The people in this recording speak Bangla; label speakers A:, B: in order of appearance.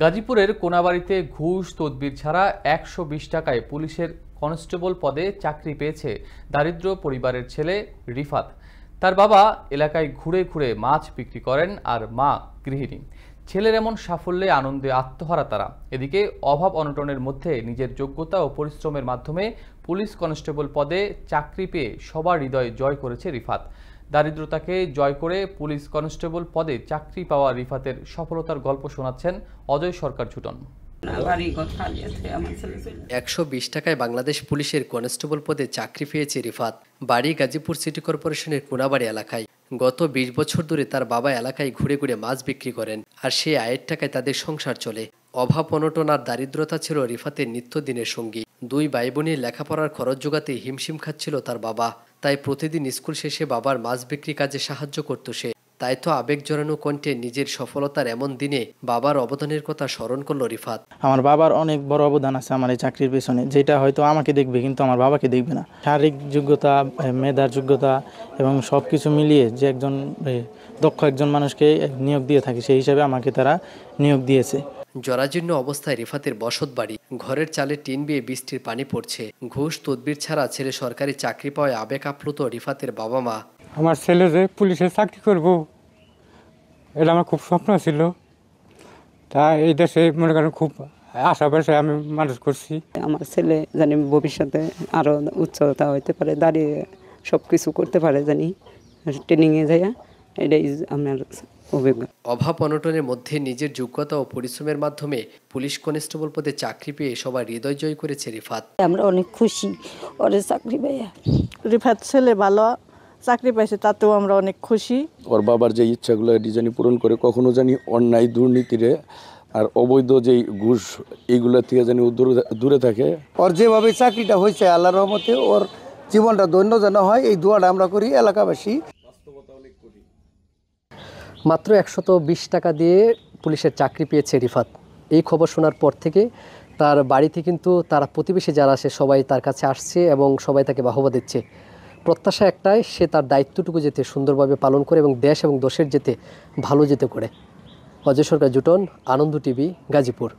A: গাজীপুরের কোনাবাড়ীতে ঘুষ তদবির ছাড়া ১২০ টাকায় পুলিশের কনস্টেবল পদে চাকরি পেয়েছে দারিদ্র পরিবারের ছেলে রিফাত। তার বাবা এলাকায় ঘুরে ঘুরে মাছ বিক্রি করেন আর মা গৃহিণী। ছেলের এমন সাফল্যে আনন্দে আত্মহারা তারা। এদিকে অভাব অনটনের মধ্যে নিজের যোগ্যতা ও পরিশ্রমের মাধ্যমে পুলিশ কনস্টেবল পদে চাকরি পেয়ে সবার হৃদয় জয় করেছে রিফাত। দারিদ্রতাকে জয় করে পুলিশ কনস্টেবল পদে চাকরি পাওয়া রিফাতের সফলতার গল্প শোনাচ্ছেন অজয় সরকার ঝুটন।
B: ১২০ টাকায় বাংলাদেশ পুলিশের কনস্টেবল পদে চাকরি পেয়েছে রিফাত। বাড়ি গাজীপুর সিটি কর্পোরেশনের কোনাবাড়ি এলাকায়। গত ২০ বছর ধরে তার বাবা এলাকায় ঘুরে ঘুরে মাছ বিক্রি করেন, আর সেই আয়ের টাকায় তাদের সংসার চলে। অভাব অনটন আর দারিদ্রতা ছিল রিফাতের নিত্যদিনের সঙ্গী। দুই ভাই বোনের লেখাপড়ার খরচ জোগাতে হিমশিম খাচ্ছিল তার বাবা। তাই প্রতিদিন স্কুল শেষে বাবার মাছ বিক্রি কাজে সাহায্য করত সে। তাই তো আবেগ জড়ানো কণ্ঠে নিজের সফলতার এমন দিনে বাবার অবদানের কথা স্মরণ করলো রিফাত।
C: আমার বাবার অনেক বড় অবদান আছে আমার এই চাকরির পেছনে, যেটা হয়তো আমাকে দেখবে কিন্তু আমার বাবাকে দেখবে না। শারীরিক যোগ্যতা, মেধার যোগ্যতা এবং সবকিছু মিলিয়ে যে একজন দক্ষ একজন মানুষকে নিয়োগ দিয়ে থাকে, সেই হিসাবে আমাকে তারা নিয়োগ দিয়েছে।
B: জরাজীর্ণ অবস্থায় রিফাতের বসত বাড়ি, ঘরের চালে টিন বেয়ে বৃষ্টির পানি পড়ছে। ঘুষ তদবির ছাড়া ছেলে সরকারি চাকরি পাওয়ায় আবেগ আপ্লুত রিফাতের বাবা মা।
D: আমার ছেলে যে পুলিশে চাকরি করব, এটা আমার খুব স্বপ্ন ছিল। তা এই দেশে মনে করেন খুব আশা ভরসা আমি মানুষ করছি।
E: আমার ছেলে জানি ভবিষ্যতে আরও উচ্চতা হইতে পারে, দাঁড়িয়ে সব কিছু করতে পারে, জানি ট্রেনিংয়ে যাইয়া, এটাই আমার অভিজ্ঞতা।
B: অভাব অনটনের মধ্যে নিজের যোগ্যতা ও পরিশ্রমের মাধ্যমে পুলিশ কনস্টেবল পদে চাকরি পেয়ে সবার হৃদয় জয় করেছে রিফাত।
F: আমরা অনেক খুশি ওরে চাকরি পাইয়া।
G: রিফাত ছেলে ভালো চাকরি পাইছে, তাতেও আমরা অনেক খুশি।
H: ওর বাবার যে ইচ্ছাগুলো জানি পূরণ করে, কখনো জানি অন্যায় দুর্নীতিরে আর অবৈধ যেই ঘুষ এইগুলো থেকে জানি দূরে থাকে।
I: ওর যেভাবে চাকরিটা হয়েছে, আল্লাহর রহমতে ওর জীবনটা ধন্য যেন হয়, এই দোয়াটা আমরা করি এলাকাবাসী।
B: মাত্র ১২০ টাকা দিয়ে পুলিশের চাকরি পেয়েছে রিফাত। এই খবর শোনার পর থেকে তার বাড়িতে কিন্তু তারা প্রতিবেশী যারা আসে সবাই তার কাছে আসছে এবং সবাই তাকে বাহবা দিচ্ছে। প্রত্যাশা একটাই, সে তার দায়িত্বটুকু যেতে সুন্দরভাবে পালন করে এবং দেশ এবং দেশের যেতে ভালো যেতে করে। অজয় সরকার জুটন, আনন্দ টিভি, গাজীপুর।